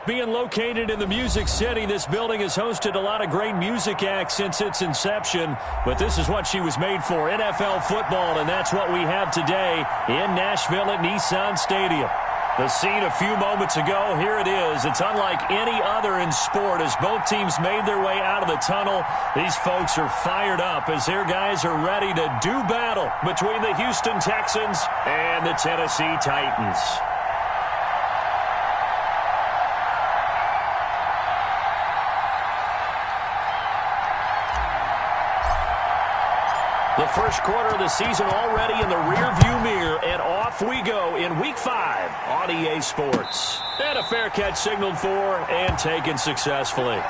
Being located in the Music City, this building has hosted a lot of great music acts since its inception, but this is what she was made for, NFL football, and that's what we have today in Nashville at Nissan Stadium. The scene a few moments ago, here it is. It's unlike any other in sport as both teams made their way out of the tunnel. These folks are fired up as their guys are ready to do battle between the Houston Texans and the Tennessee Titans. The first quarter of the season already in the rearview mirror, and off we go in Week 5 on EA Sports. And a fair catch signaled for and taken successfully.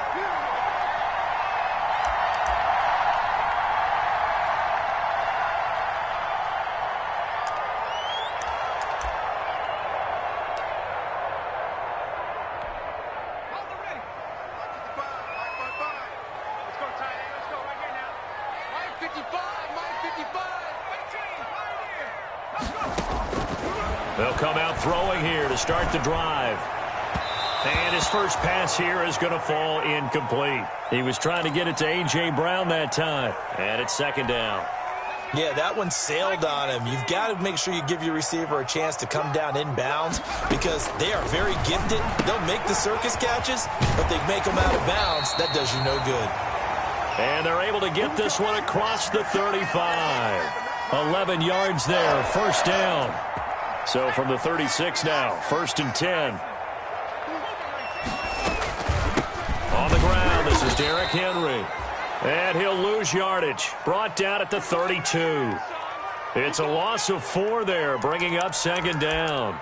They'll come out throwing here to start the drive. And his first pass here is going to fall incomplete. He was trying to get it to A.J. Brown that time. And it's second down. Yeah, that one sailed on him. You've got to make sure you give your receiver a chance to come down inbounds because they are very gifted. They'll make the circus catches, but they make them out of bounds. That does you no good. And they're able to get this one across the 35. 11 yards there, first down. So from the 36 now, 1st and 10. On the ground, this is Derrick Henry. And he'll lose yardage. Brought down at the 32. It's a loss of 4 there, bringing up second down.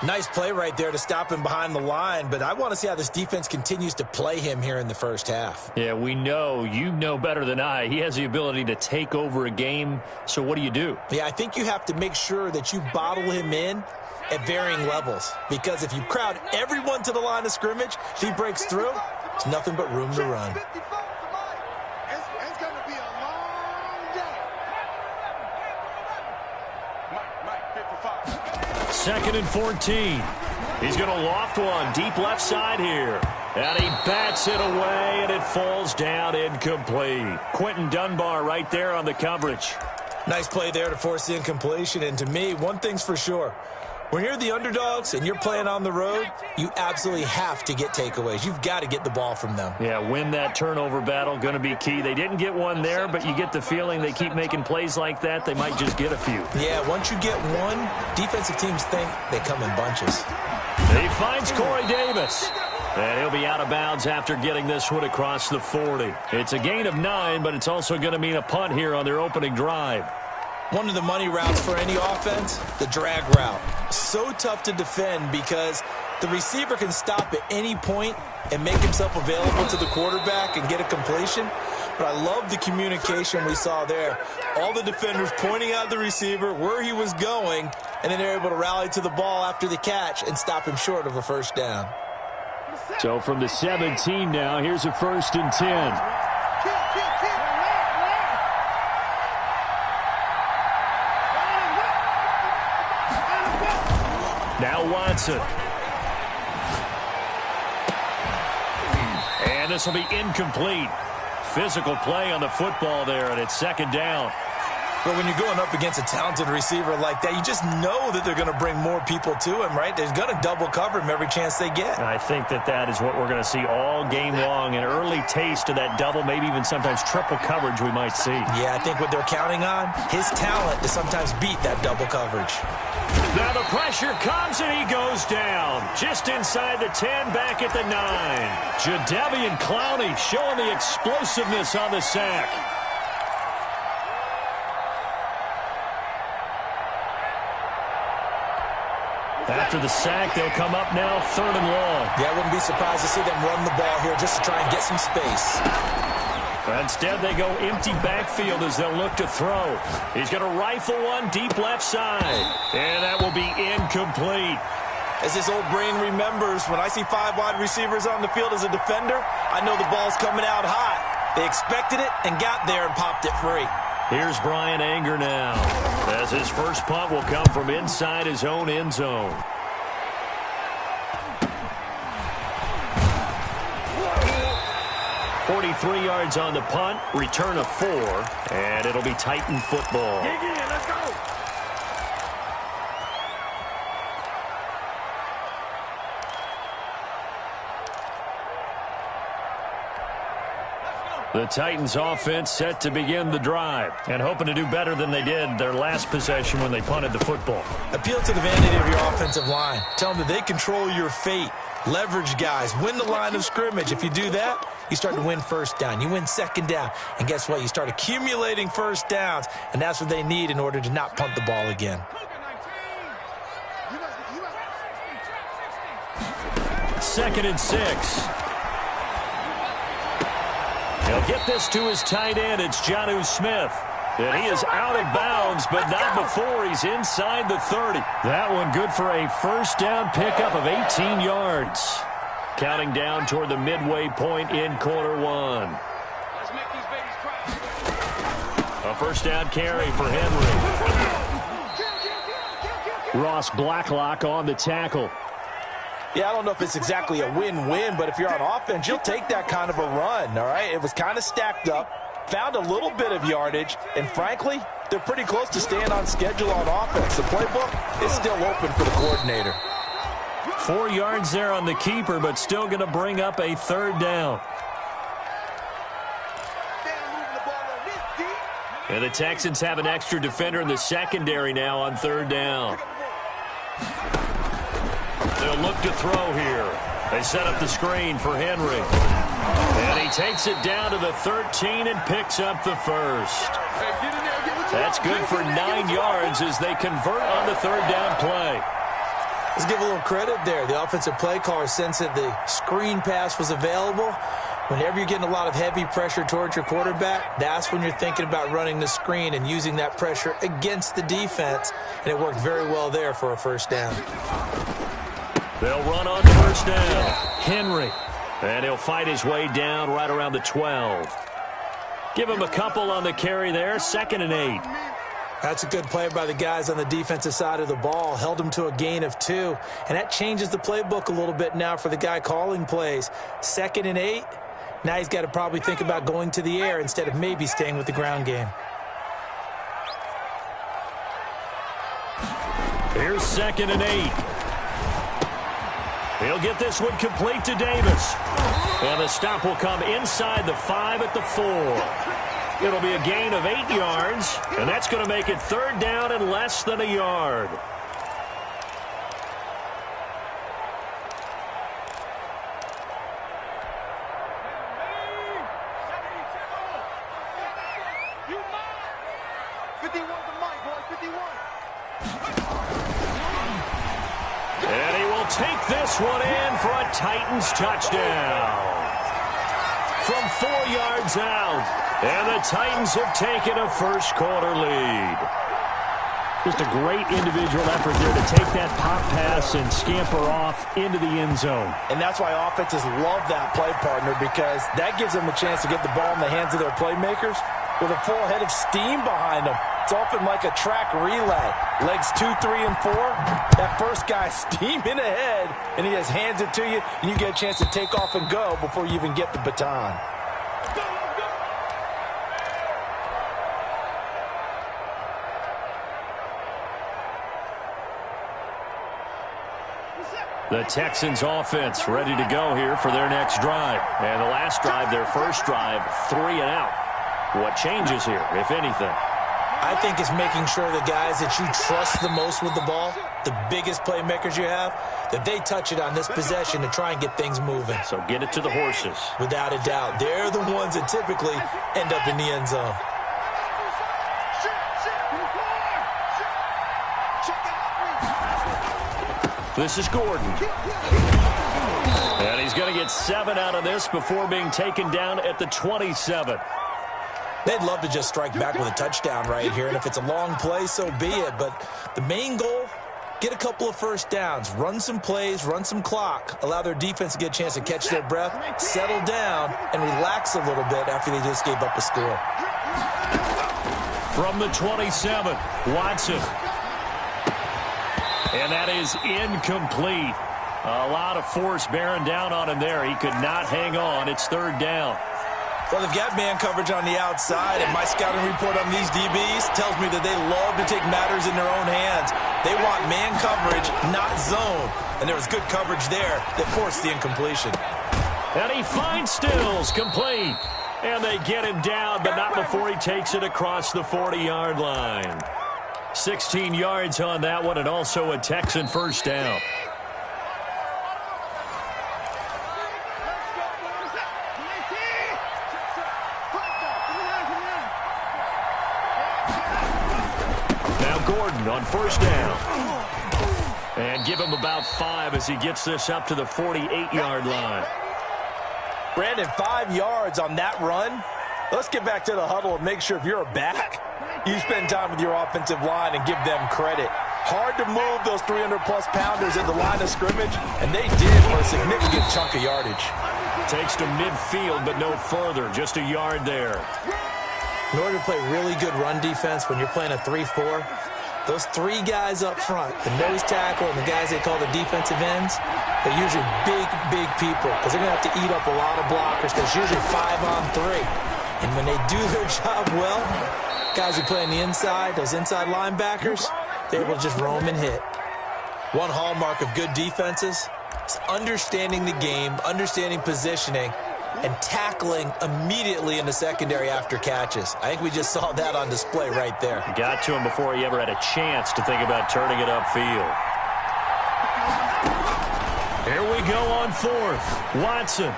Nice play right there to stop him behind the line, but I want to see how this defense continues to play him here in the first half. Yeah, we know. You know better than I. He has the ability to take over a game, so what do? Yeah, I think you have to make sure that you bottle him in at varying levels, because if you crowd everyone to the line of scrimmage, if he breaks through, it's nothing but room to run. Second and 14. He's going to loft one deep left side here. And he bats it away, and it falls down incomplete. Quentin Dunbar right there on the coverage. Nice play there to force the incompletion. And to me, one thing's for sure. When you're the underdogs and you're playing on the road, you absolutely have to get takeaways. You've got to get the ball from them. Yeah, win that turnover battle, going to be key. They didn't get one there, but you get the feeling they keep making plays like that, they might just get a few. Yeah, once you get one, defensive teams think they come in bunches. He finds Corey Davis. And he'll be out of bounds after getting this one across the 40. It's a gain of 9, but it's also going to mean a punt here on their opening drive. One of the money routes for any offense, the drag route. So tough to defend because the receiver can stop at any point and make himself available to the quarterback and get a completion. But I love the communication we saw there. All the defenders pointing out the receiver, where he was going, and then they're able to rally to the ball after the catch and stop him short of a first down. So from the 17 now, here's a 1st and 10. Now Watson. And this will be incomplete. Physical play on the football there, and it's second down. But when you're going up against a talented receiver like that, you just know that they're going to bring more people to him, right? They're going to double cover him every chance they get. I think that is what we're going to see all game long. An early taste of that double, maybe even sometimes triple coverage we might see. Yeah, I think what they're counting on, his talent to sometimes beat that double coverage. Now the pressure comes and he goes down. Just inside the 10, back at the 9. Jadeveon Clowney showing the explosiveness on the sack. After the sack, they'll come up now 3rd and long. Yeah, I wouldn't be surprised to see them run the ball here just to try and get some space. Instead, they go empty backfield as they'll look to throw. He's going to rifle one deep left side. And that will be incomplete. As his old brain remembers, when I see 5 wide receivers on the field as a defender, I know the ball's coming out hot. They expected it and got there and popped it free. Here's Brian Anger now, as his first punt will come from inside his own end zone. 43 yards on the punt, return of 4, and it'll be Titan football. Let's go. The Titans offense set to begin the drive and hoping to do better than they did their last possession when they punted the football. Appeal to the vanity of your offensive line. Tell them that they control your fate. Leverage guys. Win the line of scrimmage. If you do that, you start to win first down. You win second down. And guess what? You start accumulating first downs, and that's what they need in order to not punt the ball again. 2nd and 6. He'll get this to his tight end. It's Jonnu Smith. And he is out of bounds, but not before he's inside the 30. That one good for a first down pickup of 18 yards. Counting down toward the midway point in quarter 1. Let's make these babies cry. A first down carry for Henry. Ross Blacklock on the tackle. Yeah, I don't know if it's exactly a win-win, but if you're on offense, you'll take that kind of a run, all right? It was kind of stacked up, found a little bit of yardage, and frankly, they're pretty close to staying on schedule on offense. The playbook is still open for the coordinator. 4 yards there on the keeper, but still going to bring up a third down. And the Texans have an extra defender in the secondary now on third down. They'll look to throw here. They set up the screen for Henry. And he takes it down to the 13 and picks up the first. That's good for 9 yards as they convert on the third down play. Let's give a little credit there. The offensive play caller sensed that the screen pass was available. Whenever you're getting a lot of heavy pressure towards your quarterback, that's when you're thinking about running the screen and using that pressure against the defense. And it worked very well there for a first down. They'll run on first down. Henry. And he'll fight his way down right around the 12. Give him a couple on the carry there. 2nd and 8. That's a good play by the guys on the defensive side of the ball. Held him to a gain of 2. And that changes the playbook a little bit now for the guy calling plays. 2nd and 8. Now he's got to probably think about going to the air instead of maybe staying with the ground game. Here's 2nd and 8. He'll get this one complete to Davis. And the stop will come inside the 5 at the 4. It'll be a gain of 8 yards, and that's going to make it third down and less than a yard. And he will take this one in for a Titans touchdown. From 4 yards out, and the Titans have taken a first quarter lead. Just a great individual effort there to take that pop pass and scamper off into the end zone. And that's why offenses love that play partner, because that gives them a chance to get the ball in the hands of their playmakers with a full head of steam behind them. It's often like a track relay. Legs 2, 3, and 4. That first guy steaming ahead, and he just hands it to you, and you get a chance to take off and go before you even get the baton. The Texans offense ready to go here for their next drive. And the last drive, their first drive, 3 and out. What changes here, if anything? I think it's making sure the guys that you trust the most with the ball, the biggest playmakers you have, that they touch it on this possession to try and get things moving. So get it to the horses. Without a doubt. They're the ones that typically end up in the end zone. This is Gordon. And he's going to get 7 out of this before being taken down at the 27. They'd love to just strike back with a touchdown right here, and if it's a long play, so be it. But the main goal, get a couple of first downs, run some plays, run some clock, allow their defense to get a chance to catch their breath, settle down, and relax a little bit after they just gave up a score. From the 27, Watson. And that is incomplete. A lot of force bearing down on him there. He could not hang on. It's third down. Well, they've got man coverage on the outside, and my scouting report on these DBs tells me that they love to take matters in their own hands. They want man coverage, not zone. And there was good coverage there that forced the incompletion. And he finds Stills, complete. And they get him down, but not before he takes it across the 40-yard line. 16 yards on that one, and also a Texan first down. Gordon on first down. And give him about 5 as he gets this up to the 48-yard line. Brandon, 5 yards on that run. Let's get back to the huddle and make sure if you're a back, you spend time with your offensive line and give them credit. Hard to move those 300-plus pounders at the line of scrimmage, and they did for a significant chunk of yardage. Takes to midfield, but no further. Just a yard there. In order to play really good run defense when you're playing a 3-4, those 3 guys up front, the nose tackle and the guys they call the defensive ends, they're usually big people because they're going to have to eat up a lot of blockers because it's usually 5 on 3. And when they do their job well, guys who play on the inside, those inside linebackers, they're able to just roam and hit. One hallmark of good defenses is understanding the game, understanding positioning, and tackling immediately in the secondary after catches. I think we just saw that on display right there. Got to him before he ever had a chance to think about turning it upfield. Here we go on 4th. Watson.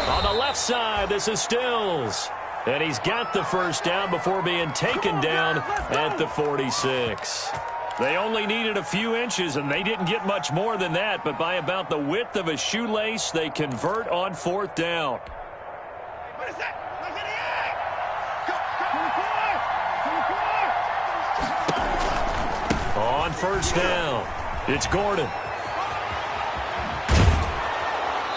On the left side, this is Stills. And he's got the first down before being taken down at the 46. They only needed a few inches, and they didn't get much more than that, but by about the width of a shoelace, they convert on 4th down. On first down, it's Gordon.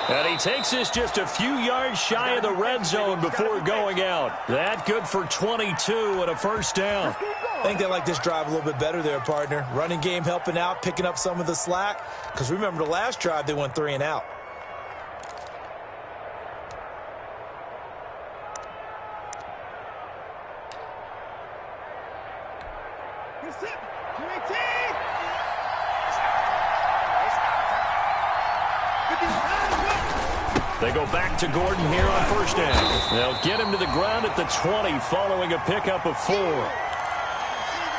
And he takes this just a few yards shy of the red zone before going out. That good for 22 and a first down. I think they like this drive a little bit better there, partner. Running game helping out, picking up some of the slack. Because remember the last drive, they went 3 and out. They go back to Gordon here on first down. They'll get him to the ground at the 20 following a pickup of 4.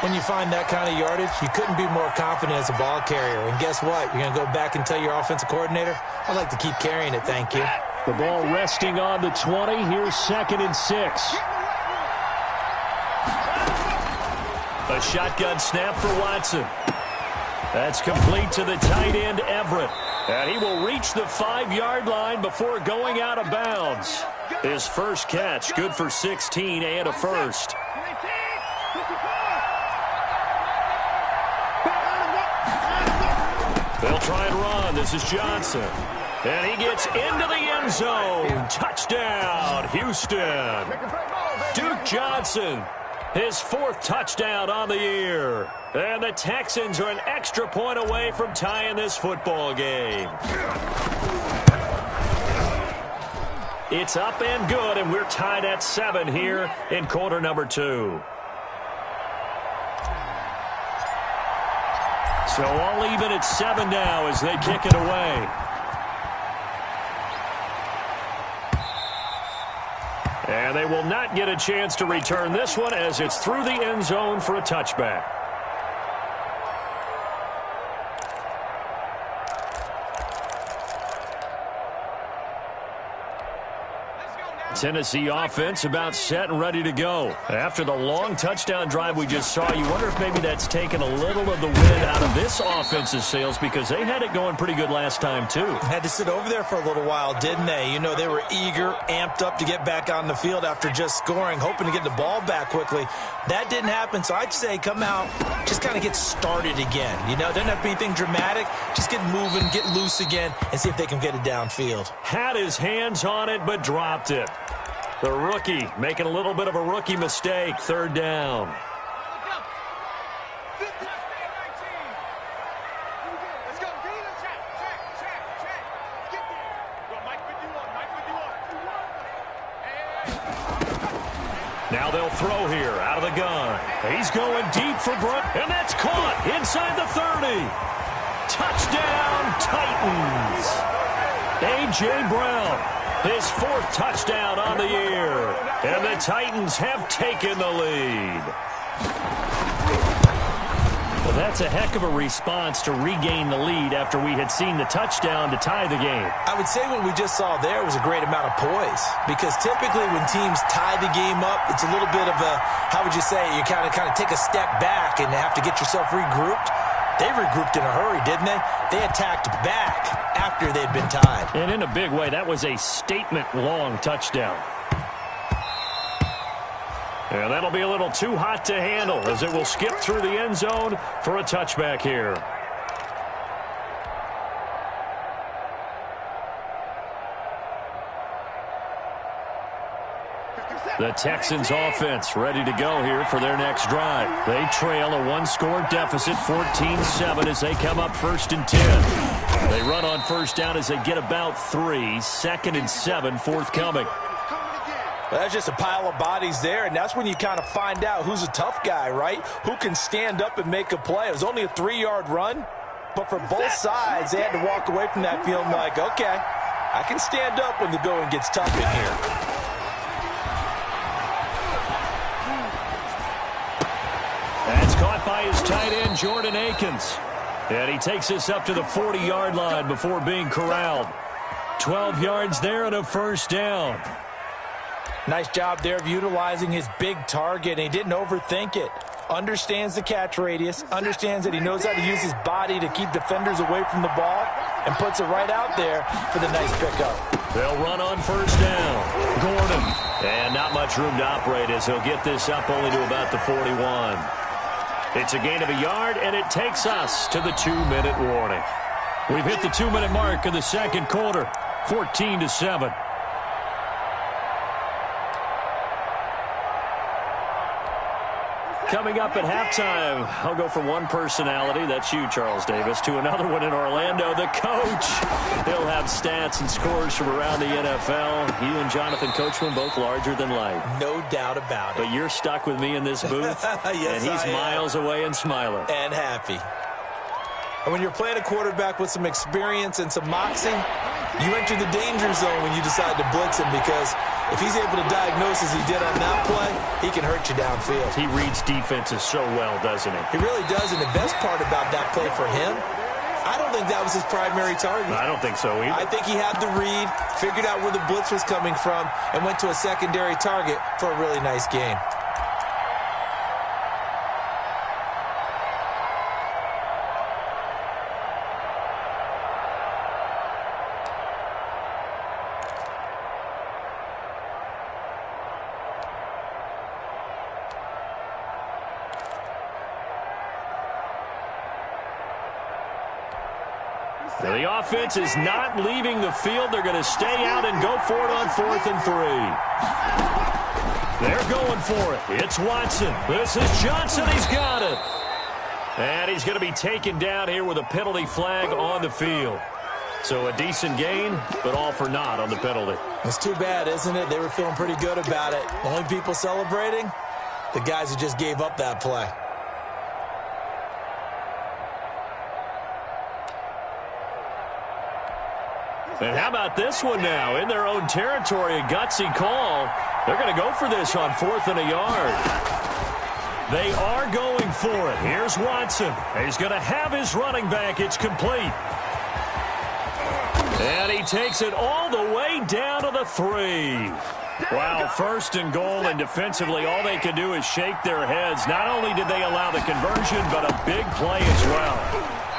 When you find that kind of yardage, you couldn't be more confident as a ball carrier. And guess what? You're going to go back and tell your offensive coordinator, I'd like to keep carrying it, thank you. The ball resting on the 20. Here's 2nd and 6. A shotgun snap for Watson. That's complete to the tight end, Everett. And he will reach the 5-yard line before going out of bounds. His first catch, good for 16 and a first. They'll try and run. This is Johnson. And he gets into the end zone. Touchdown, Houston. Duke Johnson, his 4th touchdown on the year. And the Texans are an extra point away from tying this football game. It's up and good, and we're tied at 7 here in quarter number 2. So all even at 7 now as they kick it away. And they will not get a chance to return this one as it's through the end zone for a touchback. Tennessee offense about set and ready to go. After the long touchdown drive we just saw, you wonder if maybe that's taken a little of the wind out of this offense's sails because they had it going pretty good last time too. Had to sit over there for a little while, didn't they? You know, they were eager, amped up to get back on the field after just scoring, hoping to get the ball back quickly. That didn't happen, so I'd say come out, just kind of get started again. You know, doesn't have to be anything dramatic. Just get moving, get loose again, and see if they can get it downfield. Had his hands on it, but dropped it. The rookie making a little bit of a rookie mistake. 3rd down. Now they'll throw here out of the gun. He's going deep for Brook, and that's caught inside the 30. Touchdown, Titans. A.J. Brown, his 4th touchdown on the year. And the Titans have taken the lead. Well, that's a heck of a response to regain the lead after we had seen the touchdown to tie the game. I would say what we just saw there was a great amount of poise, because typically when teams tie the game up, it's a little bit of a, how would you say, you kind of take a step back and have to get yourself regrouped. They regrouped in a hurry, didn't they? They attacked back after they'd been tied. And in a big way, that was a statement-long touchdown. And that'll be a little too hot to handle as it will skip through the end zone for a touchback here. The Texans offense ready to go here for their next drive. They trail a 1-score deficit, 14-7, as they come up 1st and 10. They run on 1st down as they get about 3, 2nd and 7 forthcoming. Well, that's just a pile of bodies there, and that's when you kind of find out who's a tough guy, right? Who can stand up and make a play. It was only a 3-yard run, but for both sides, they had to walk away from that feeling like, okay, I can stand up when the going gets tough in here. That's caught by his tight end, Jordan Akins. And he takes us up to the 40-yard line before being corralled. 12 yards there and a 1st down. Nice job there of utilizing his big target, and he didn't overthink it. Understands the catch radius, understands that he knows how to use his body to keep defenders away from the ball, and puts it right out there for the nice pickup. They'll run on 1st down. Gordon. And not much room to operate as he'll get this up only to about the 41. It's a gain of a yard, and it takes us to the 2-minute warning. We've hit the 2-minute mark of the 2nd quarter, 14-7. Coming up at halftime, I'll go from one personality, that's you, Charles Davis, to another one in Orlando, the coach. He'll have stats and scores from around the NFL. You and Jonathan Coachman, both larger than life. No doubt about it. But you're stuck with me in this booth, yes, and he's miles away and smiling. And happy. And when you're playing a quarterback with some experience and some moxie, you enter the danger zone when you decide to blitz him, because if he's able to diagnose as he did on that play, he can hurt you downfield. He reads defenses so well, doesn't he? He really does, and the best part about that play for him, I don't think that was his primary target. I don't think so either. I think he had the read, figured out where the blitz was coming from, and went to a secondary target for a really nice gain. Now the offense is not leaving the field. They're going to stay out and go for it on 4th and 3. They're going for it. It's Watson. This is Johnson. He's got it. And he's going to be taken down here with a penalty flag on the field. So a decent gain, but all for naught on the penalty. It's too bad, isn't it? They were feeling pretty good about it. Only people celebrating, the guys who just gave up that play. And how about this one now? In their own territory, a gutsy call. They're going to go for this on 4th and a yard. They are going for it. Here's Watson. He's going to have his running back. It's complete. And he takes it all the way down to the 3. Wow, 1st and goal, and defensively all they can do is shake their heads. Not only did they allow the conversion, but a big play as well.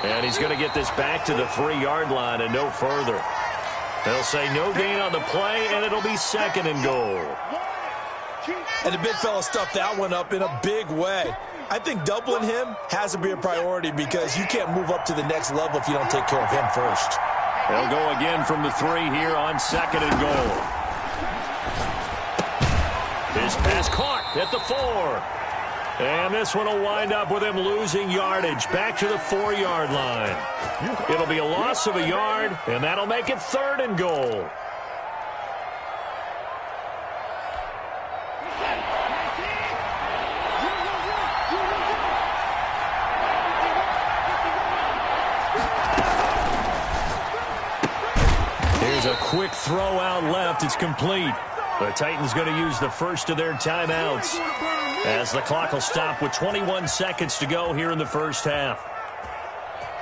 And he's going to get this back to the 3-yard line and no further. They'll say no gain on the play, and it'll be 2nd and goal. And the big fella stuffed that one up in a big way. I think doubling him has to be a priority, because you can't move up to the next level if you don't take care of him first. They'll go again from the 3 here on 2nd and goal. His pass caught at the 4. And this one will wind up with him losing yardage back to the 4-yard line. It'll be a loss of a yard, and that'll make it 3rd and goal. Here's a quick throw out left. It's complete. The Titans going to use the first of their timeouts as the clock will stop with 21 seconds to go here in the first half.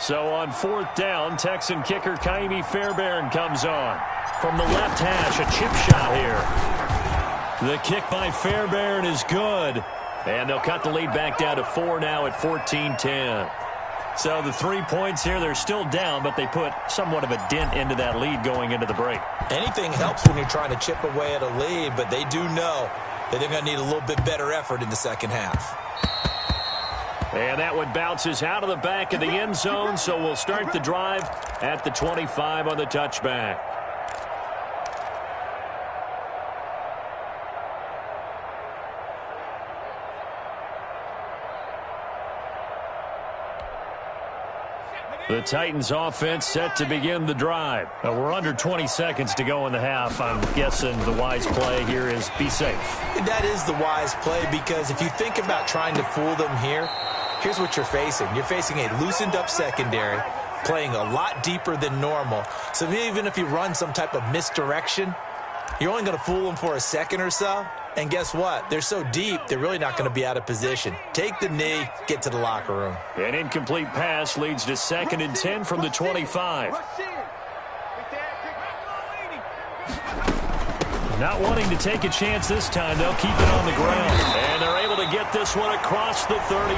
So on fourth down, Texan kicker Kaimi Fairbairn comes on. From the left hash, a chip shot here. The kick by Fairbairn is good. And they'll cut the lead back down to 4 now at 14-10. So the 3 points here, they're still down, but they put somewhat of a dent into that lead going into the break. Anything helps when you're trying to chip away at a lead, but they do know that they're going to need a little bit better effort in the second half. And that one bounces out of the back of the end zone, so we'll start the drive at the 25 on the touchback. The Titans offense set to begin the drive. We're under 20 seconds to go in the half. I'm guessing the wise play here is be safe. That is the wise play, because if you think about trying to fool them here, here's what you're facing. You're facing a loosened up secondary, playing a lot deeper than normal. So even if you run some type of misdirection, you're only going to fool them for a second or so. And guess what? They're so deep, they're really not going to be out of position. Take the knee, get to the locker room. An incomplete pass leads to 2nd and 10 from the 25. Not wanting to take a chance this time, they'll keep it on the ground. And they're able to get this one across the 35.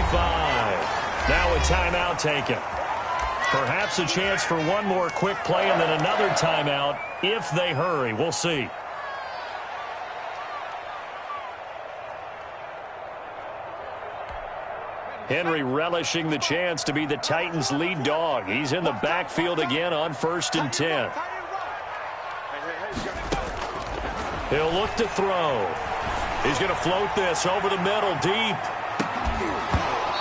Now a timeout taken. Perhaps a chance for one more quick play and then another timeout if they hurry. We'll see. Henry relishing the chance to be the Titans' lead dog. He's in the backfield again on 1st and 10. He'll look to throw. He's going to float this over the middle deep.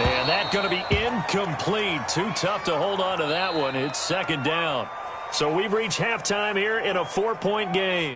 And that's going to be incomplete. Too tough to hold on to that one. It's 2nd down. So we've reached halftime here in a 4-point game.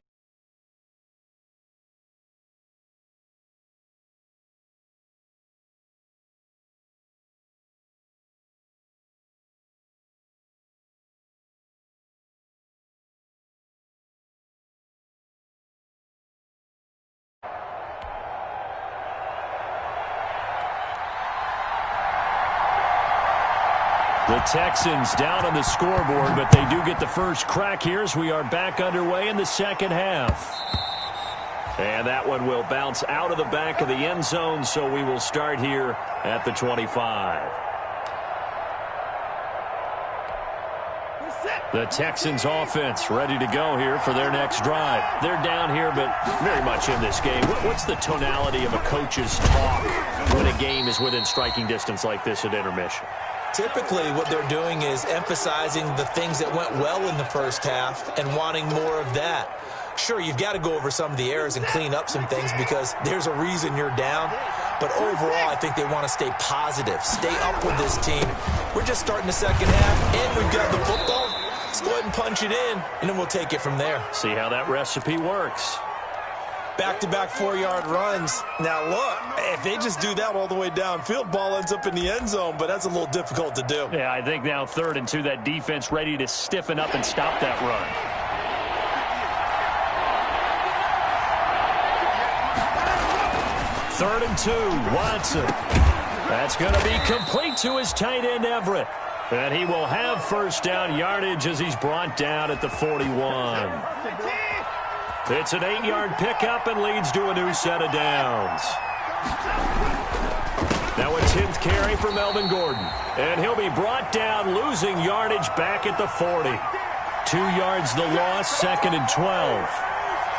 The Texans down on the scoreboard, but they do get the first crack here as we are back underway in the second half. And that one will bounce out of the back of the end zone, so we will start here at the 25. The Texans offense ready to go here for their next drive. They're down here, but very much in this game. What's the tonality of a coach's talk when a game is within striking distance like this at intermission? Typically, what they're doing is emphasizing the things that went well in the first half and wanting more of that. Sure, you've got to go over some of the errors and clean up some things because there's a reason you're down. But overall, I think they want to stay positive, stay up with this team. We're just starting the second half, and we've got the football. Let's go ahead and punch it in, and then we'll take it from there. See how that recipe works. Back-to-back 4-yard runs. Now, look, if they just do that all the way downfield, ball ends up in the end zone, but that's a little difficult to do. Yeah, I think now 3rd and 2, that defense ready to stiffen up and stop that run. Third and 2, Watson. That's going to be complete to his tight end, Everett. And he will have first down yardage as he's brought down at the 41. It's an 8-yard pickup and leads to a new set of downs. Now a 10th carry for Melvin Gordon. And he'll be brought down, losing yardage back at the 40. 2 yards the loss, 2nd and 12.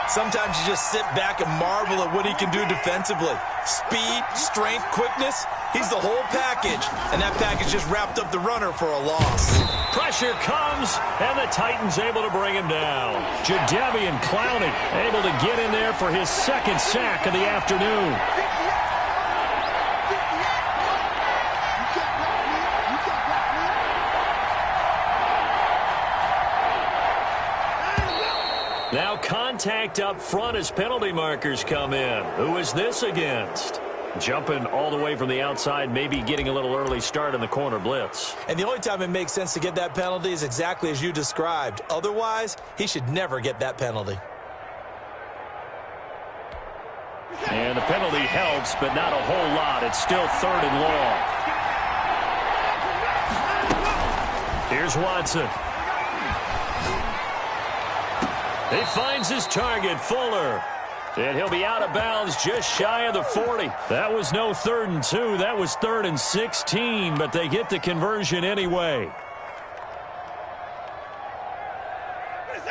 Sometimes you just sit back and marvel at what he can do defensively. Speed, strength, quickness. He's the whole package. And that package just wrapped up the runner for a loss. Pressure comes, and the Titans able to bring him down. Jadeveon Clowney able to get in there for his 2nd sack of the afternoon. Now contact up front as penalty markers come in. Who is this against? Jumping all the way from the outside, maybe getting a little early start in the corner blitz. And the only time it makes sense to get that penalty is exactly as you described. Otherwise, he should never get that penalty. And the penalty helps, but not a whole lot. It's still 3rd and long. Here's Watson. He finds his target, Fuller. And he'll be out of bounds just shy of the 40. That was no 3rd and 2. That was 3rd and 16, but they get the conversion anyway.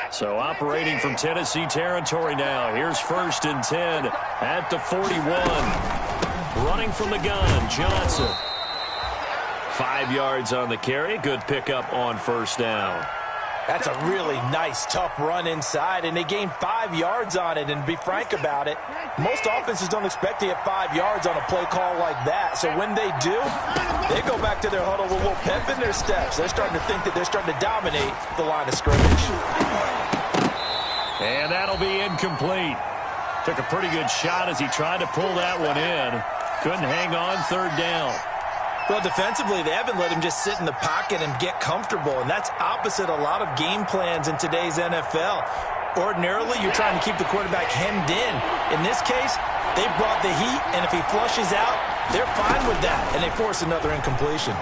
So operating from Tennessee territory now. Here's 1st and 10 at the 41. Running from the gun, Johnson. 5 yards on the carry. Good pickup on 1st down. That's a really nice, tough run inside, and they gained 5 yards on it. And to be frank about it, most offenses don't expect to get 5 yards on a play call like that. So when they do, they go back to their huddle with a little pep in their steps. They're starting to think that they're starting to dominate the line of scrimmage. And that'll be incomplete. Took a pretty good shot as he tried to pull that one in. Couldn't hang on, 3rd down. Well, defensively, they haven't let him just sit in the pocket and get comfortable, and that's opposite a lot of game plans in today's NFL. Ordinarily, you're trying to keep the quarterback hemmed in. In this case, they brought the heat, and if he flushes out, they're fine with that, and they force another incompletion.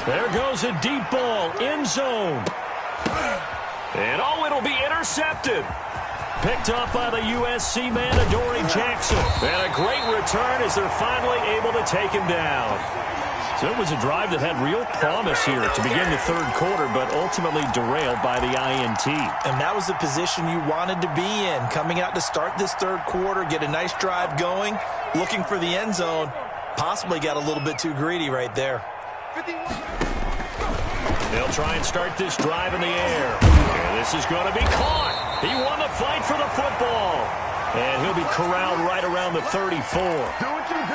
There goes a deep ball, end zone. And it'll be intercepted. Picked up by the USC man, Adoree Jackson. And a great return as they're finally able to take him down. So it was a drive that had real promise here to begin the 3rd quarter, but ultimately derailed by the INT. And that was the position you wanted to be in. Coming out to start this 3rd quarter, get a nice drive going, looking for the end zone. Possibly got a little bit too greedy right there. They'll try and start this drive in the air. And this is going to be caught. He won the fight for the football. And he'll be corralled right around the 34.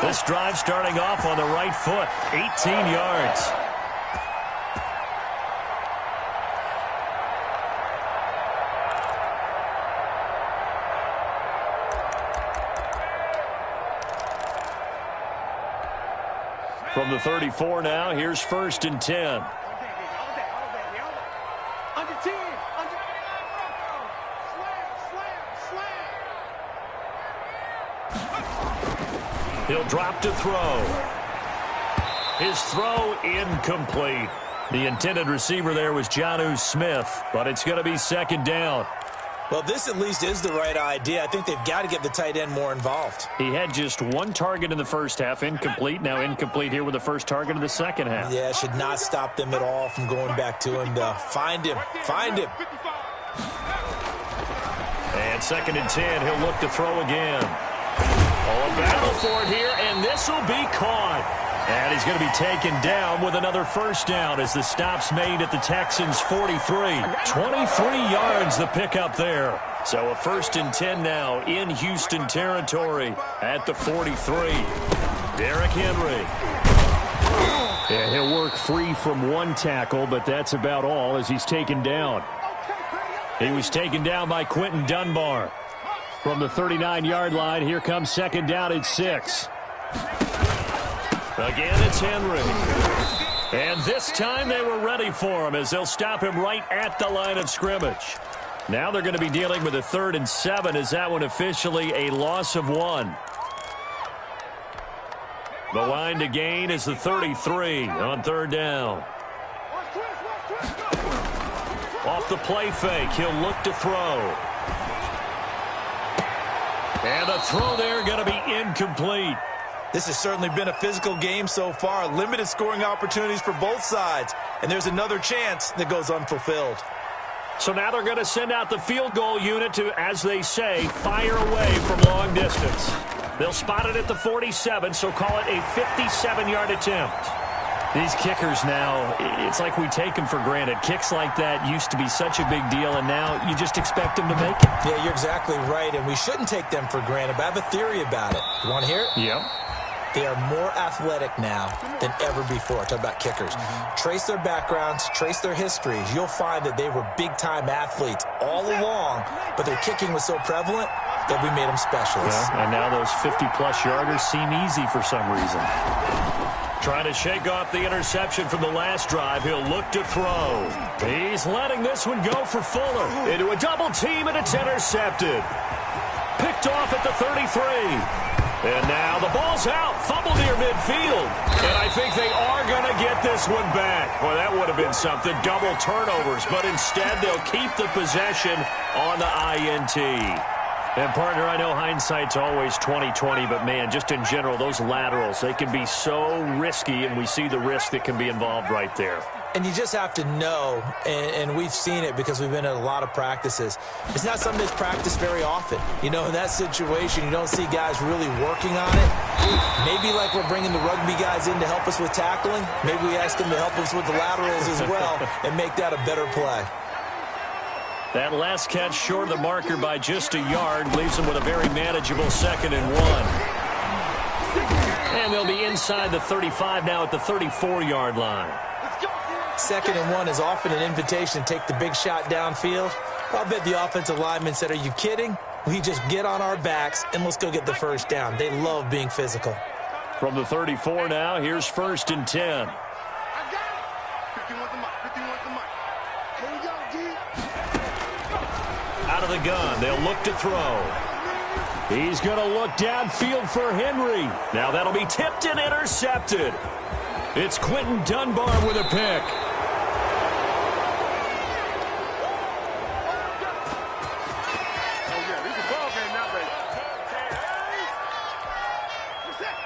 This drive starting off on the right foot. 18 yards. From the 34 now, here's 1st and 10. He'll drop to throw. His throw incomplete. The intended receiver there was Jonnu Smith, but it's going to be 2nd down. Well, this at least is the right idea. I think they've got to get the tight end more involved. He had just 1 target in the 1st half, incomplete. Now incomplete here with the 1st target of the 2nd half. Yeah, should not stop them at all from going back to him to find him. Find him. And 2nd and 10, he'll look to throw again. Oh, a battle for it here, and this will be caught. And he's going to be taken down with another 1st down as the stop's made at the Texans' 43. 23 yards the pickup there. So a 1st and 10 now in Houston territory at the 43. Derrick Henry. And he'll work free from 1 tackle, but that's about all as he's taken down. He was taken down by Quentin Dunbar. From the 39-yard line, here comes 2nd down at 6. Again, it's Henry. And this time they were ready for him as they'll stop him right at the line of scrimmage. Now they're going to be dealing with a 3rd and 7 as that one officially a loss of 1. The line to gain is the 33 on 3rd down. Off the play fake, he'll look to throw. And the throw there going to be incomplete. This has certainly been a physical game so far. Limited scoring opportunities for both sides. And there's another chance that goes unfulfilled. So now they're going to send out the field goal unit to, as they say, fire away from long distance. They'll spot it at the 47, so call it a 57-yard attempt. These kickers now, it's like we take them for granted. Kicks like that used to be such a big deal, and now you just expect them to make it. Yeah, you're exactly right, and we shouldn't take them for granted, but I have a theory about it. You want to hear it? Yep. They are more athletic now than ever before. Talk about kickers. Trace their backgrounds, trace their histories. You'll find that they were big-time athletes all along, but their kicking was so prevalent, that we made them specialists. Yeah, and now those 50-plus yarders seem easy for some reason. Trying to shake off the interception from the last drive. He'll look to throw. He's letting this one go for Fuller. Into a double team, and it's intercepted. Picked off at the 33. And now the ball's out. Fumble near midfield. And I think they are going to get this one back. Well, that would have been something. Double turnovers. But instead, they'll keep the possession on the INT. And, partner, I know hindsight's always 20/20, but, man, just in general, those laterals, they can be so risky, and we see the risk that can be involved right there. And you just have to know, and we've seen it because we've been at a lot of practices, it's not something that's practiced very often. You know, in that situation, you don't see guys really working on it. Maybe like we're bringing the rugby guys in to help us with tackling. Maybe we ask them to help us with the laterals as well and make that a better play. That last catch short of the marker by just a yard leaves them with a very manageable 2nd and 1. And they'll be inside the 35 now at the 34-yard line. 2nd and 1 is often an invitation to take the big shot downfield. I'll bet the offensive lineman said, are you kidding? We just get on our backs and let's go get the first down. They love being physical. From the 34 now, here's 1st and 10. Out of the gun, they'll look to throw. He's going to look downfield for Henry. Now that'll be tipped and intercepted. It's Quentin Dunbar with a pick.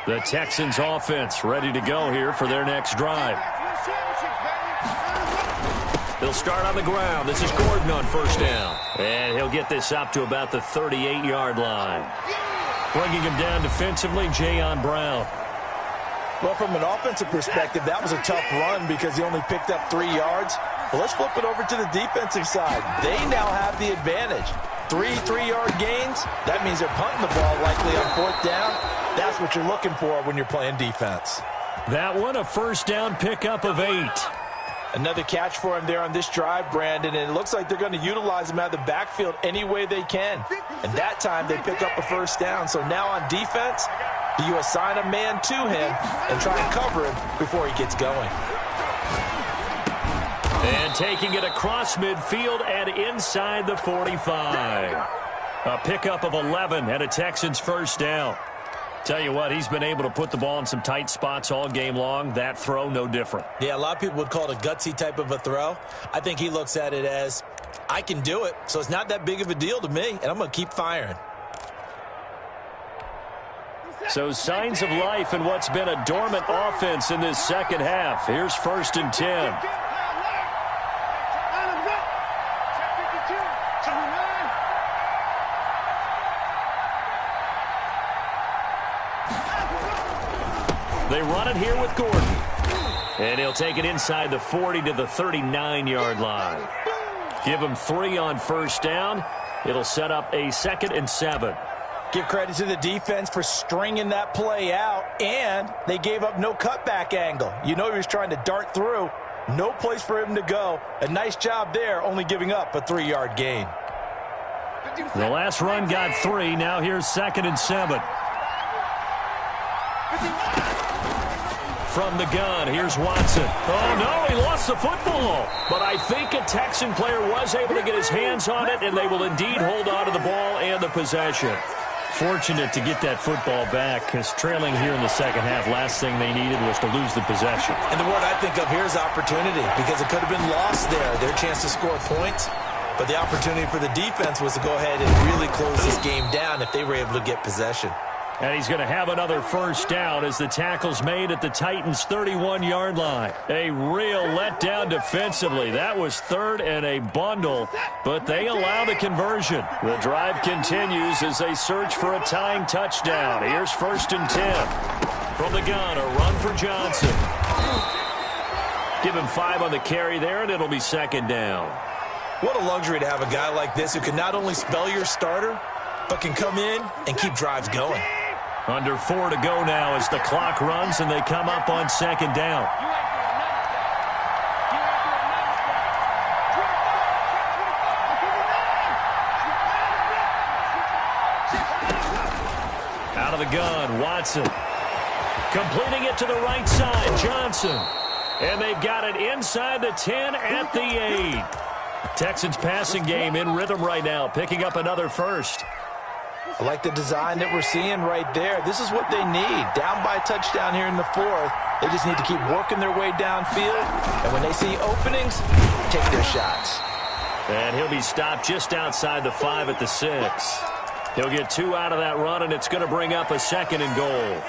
The Texans offense ready to go here for their next drive. They'll start on the ground. This is Gordon on 1st down. And he'll get this up to about the 38-yard line. Bringing him down defensively, Jayon Brown. Well, from an offensive perspective, that was a tough run because he only picked up 3 yards. Well, let's flip it over to the defensive side. They now have the advantage. 3-3-yard gains, that means they're punting the ball likely on 4th down. That's what you're looking for when you're playing defense. That one, a 1st down pickup of 8. Another catch for him there on this drive, Brandon, and it looks like they're going to utilize him out of the backfield any way they can. And that time they pick up a 1st down. So now on defense, do you assign a man to him and try and cover him before he gets going? And taking it across midfield and inside the 45. A pickup of 11 and a Texans 1st down. Tell you what, he's been able to put the ball in some tight spots all game long. That throw, no different. Yeah, a lot of people would call it a gutsy type of a throw. I think he looks at it as, I can do it, so it's not that big of a deal to me, and I'm going to keep firing. So signs of life in what's been a dormant offense in this 2nd half. Here's 1st and 10. They run it here with Gordon. And he'll take it inside the 40 to the 39-yard line. Give him 3 on 1st down. It'll set up a 2nd and 7. Give credit to the defense for stringing that play out, and they gave up no cutback angle. You know he was trying to dart through. No place for him to go. A nice job there, only giving up a 3-yard gain. The last run got 3. Now here's 2nd and 7. From the gun, here's Watson. Oh, no, he lost the football. But I think a Texan player was able to get his hands on it, and they will indeed hold on to the ball and the possession. Fortunate to get that football back, because trailing here in the 2nd half, last thing they needed was to lose the possession. And the word I think of here is opportunity, because it could have been lost there, their chance to score points. But the opportunity for the defense was to go ahead and really close this game down if they were able to get possession. And he's going to have another 1st down as the tackle's made at the Titans' 31-yard line. A real letdown defensively. That was 3rd and a bundle, but they allow the conversion. The drive continues as they search for a tying touchdown. Here's 1st and 10. From the gun, a run for Johnson. Give him 5 on the carry there, and it'll be 2nd down. What a luxury to have a guy like this who can not only spell your starter, but can come in and keep drives going. Under 4 to go now as the clock runs and they come up on 2nd down. Out of the gun, Watson. Completing it to the right side, Johnson. And they've got it inside the 10 at the 8. Texans passing game in rhythm right now, picking up another first. I like the design that we're seeing right there. This is what they need. Down by a touchdown here in the 4th. They just need to keep working their way downfield. And when they see openings, take their shots. And he'll be stopped just outside the 5 at the 6. He'll get 2 out of that run, and it's going to bring up a 2nd and goal.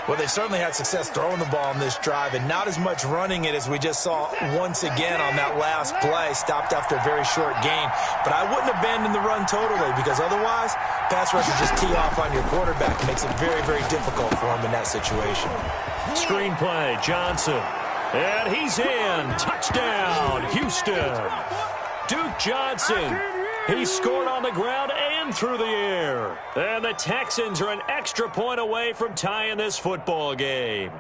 Well, they certainly had success throwing the ball in this drive, and not as much running it as we just saw once again on that last play, stopped after a very short gain. But I wouldn't abandon the run totally, because otherwise, pass rushers just tee off on your quarterback. It makes it very, very difficult for him in that situation. Screenplay, Johnson. And he's in. Touchdown, Houston. Duke Johnson. He scored on the ground and through the air. And the Texans are an extra point away from tying this football game.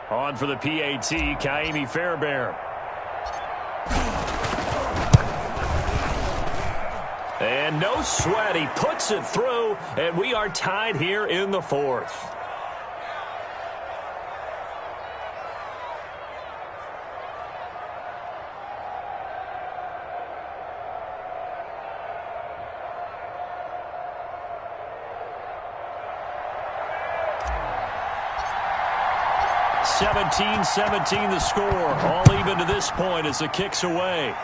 On for the PAT, Kaimi Fairbairn. And no sweat. He puts it through, and we are tied here in the 4th. (17-17) the score. All even to this point as the kick's away.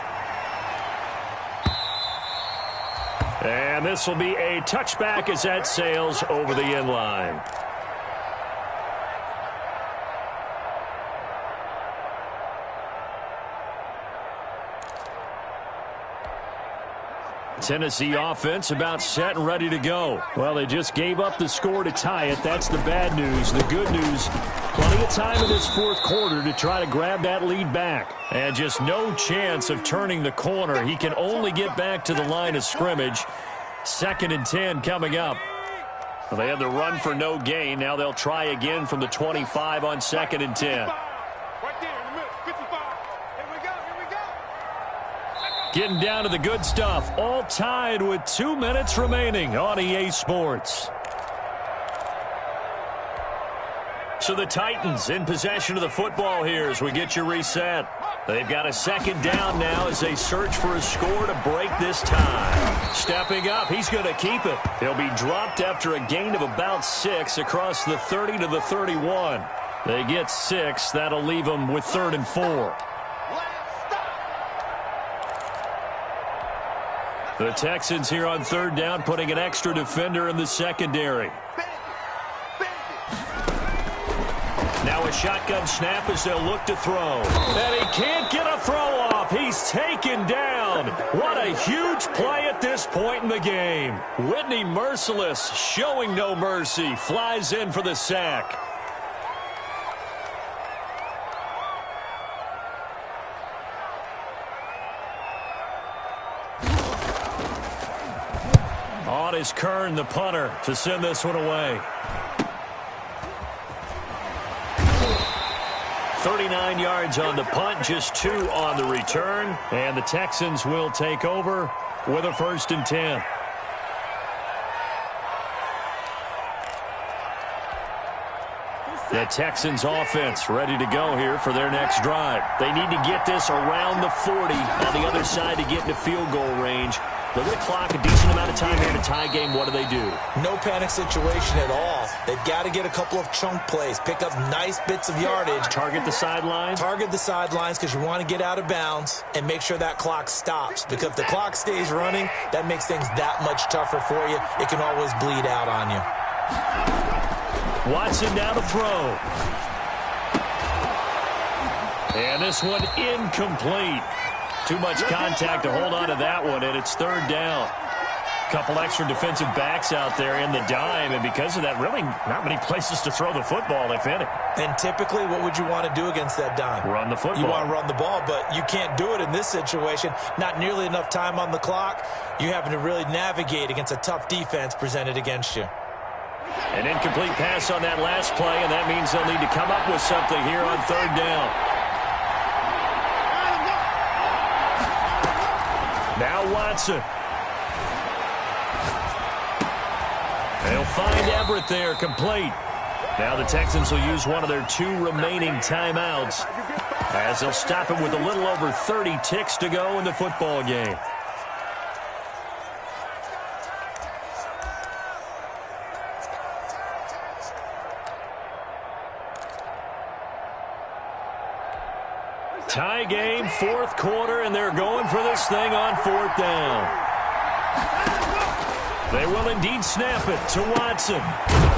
And this will be a touchback as that sails over the end line. Tennessee offense about set and ready to go. Well, they just gave up the score to tie it. That's the bad news. The good news, plenty of time in this 4th quarter to try to grab that lead back. And just no chance of turning the corner. He can only get back to the line of scrimmage. 2nd and 10 coming up. Well, they had the run for no gain. Now they'll try again from the 25 on 2nd and 10. Right there in the middle, 55. Here we go, here we go. Getting down to the good stuff. All tied with 2 minutes remaining on EA Sports. So the Titans in possession of the football here as we get you reset. They've got a 2nd down now as they search for a score to break this tie. Stepping up, he's going to keep it. He'll be dropped after a gain of about 6 across the 30 to the 31. They get 6. That'll leave them with 3rd and 4. The Texans here on 3rd down, putting an extra defender in the secondary. Now a shotgun snap as they'll look to throw. And he can't get a throw off. He's taken down. What a huge play at this point in the game. Whitney Merciless, showing no mercy, flies in for the sack. On is Kern, the punter, to send this one away. 39 yards on the punt, just 2 on the return. And the Texans will take over with a 1st and 10. The Texans offense ready to go here for their next drive. They need to get this around the 40 on the other side to get into field goal range. Look at the clock, a decent amount of time here in a tie game. What do they do? No panic situation at all. They've got to get a couple of chunk plays, pick up nice bits of yardage. Target the sideline? Target the sidelines because you want to get out of bounds and make sure that clock stops. Because if the clock stays running, that makes things that much tougher for you. It can always bleed out on you. Watson now to throw. And this one incomplete. Too much contact to hold on to that one, and it's 3rd down. Couple extra defensive backs out there in the dime, and because of that, really not many places to throw the football, if any. And typically, what would you want to do against that dime? Run the football. You want to run the ball, but you can't do it in this situation. Not nearly enough time on the clock. You're having to really navigate against a tough defense presented against you. An incomplete pass on that last play, and that means they'll need to come up with something here on 3rd down. Now Watson. They'll find Everett there, complete. Now the Texans will use one of their 2 remaining timeouts as they'll stop it with a little over 30 ticks to go in the football game. Tie game, 4th quarter, and they're going for this thing on 4th down. They will indeed snap it to Watson.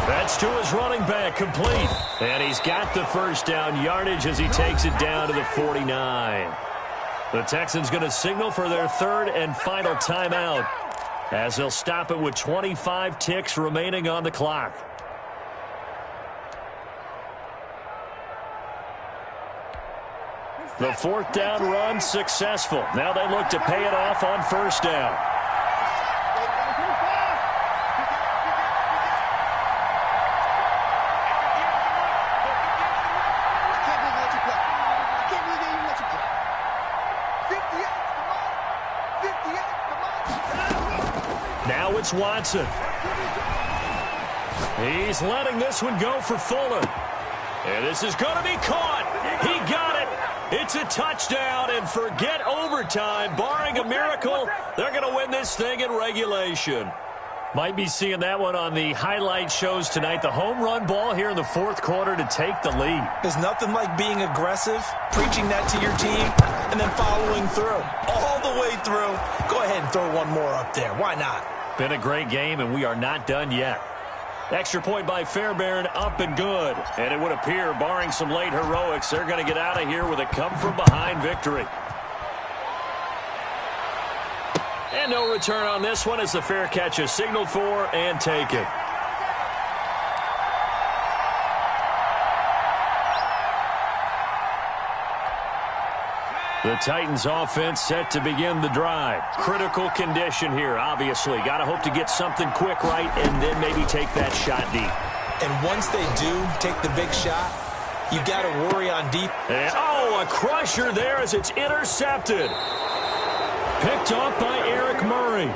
That's to his running back, complete. And he's got the 1st down yardage as he takes it down to the 49. The Texans going to signal for their 3rd and final timeout as they'll stop it with 25 ticks remaining on the clock. The 4th down run successful. Now they look to pay it off on 1st down. Now it's Watson. He's letting this one go for Fuller. And this is going to be caught. He got it. It's a touchdown, and forget overtime. Barring a miracle, they're going to win this thing in regulation. Might be seeing that one on the highlight shows tonight. The home run ball here in the 4th quarter to take the lead. There's nothing like being aggressive, preaching that to your team, and then following through. All the way through. Go ahead and throw one more up there. Why not? Been a great game, and we are not done yet. Extra point by Fairbairn, up and good. And it would appear, barring some late heroics, they're going to get out of here with a come-from-behind victory. And no return on this one as the fair catch is signaled for and taken. The Titans offense set to begin the drive. Critical condition here, obviously. Got to hope to get something quick right and then maybe take that shot deep. And once they do take the big shot, you got to worry on deep. And, a crusher there as it's intercepted. Picked off by Eric Murray.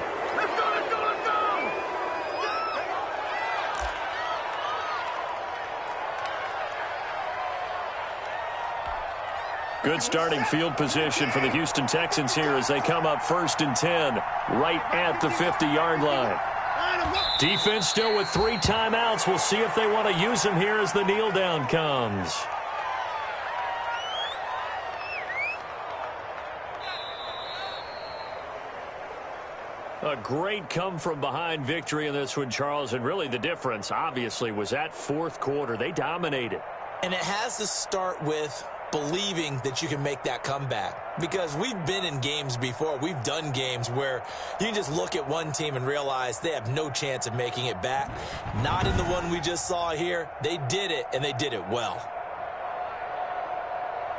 Good starting field position for the Houston Texans here as they come up 1st and 10, right at the 50-yard line. Defense still with 3 timeouts. We'll see if they want to use them here as the kneel down comes. A great come-from-behind victory in this one, Charles, and really the difference, obviously, was that 4th quarter. They dominated. And it has to start with believing that you can make that comeback, because we've been in games before. We've done games where you can just look at one team and realize they have no chance of making it back. Not in the one we just saw here. They did it, and they did it well.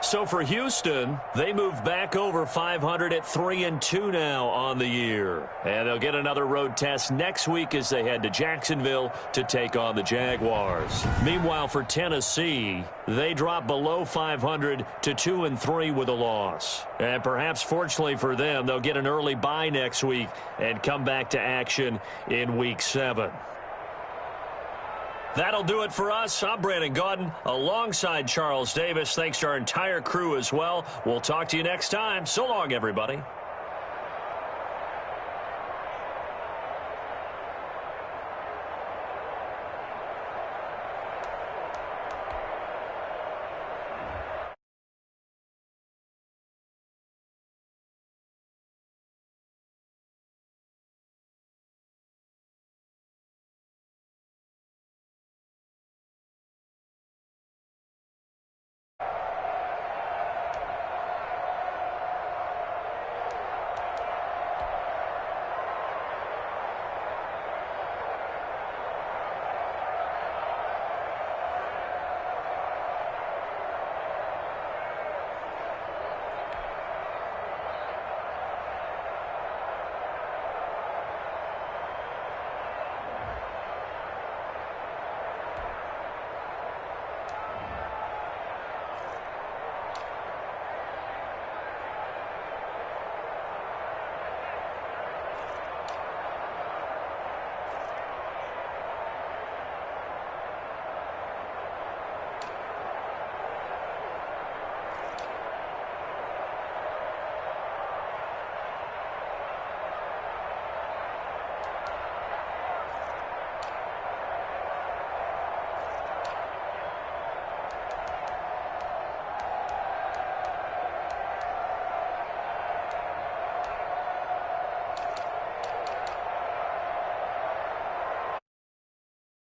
So for Houston, they move back over 500 at 3-2 now on the year. And they'll get another road test next week as they head to Jacksonville to take on the Jaguars. Meanwhile, for Tennessee, they drop below 500 to 2-3 with a loss. And perhaps fortunately for them, they'll get an early bye next week and come back to action in Week 7. That'll do it for us. I'm Brandon Gaudin alongside Charles Davis. Thanks to our entire crew as well. We'll talk to you next time. So long, everybody.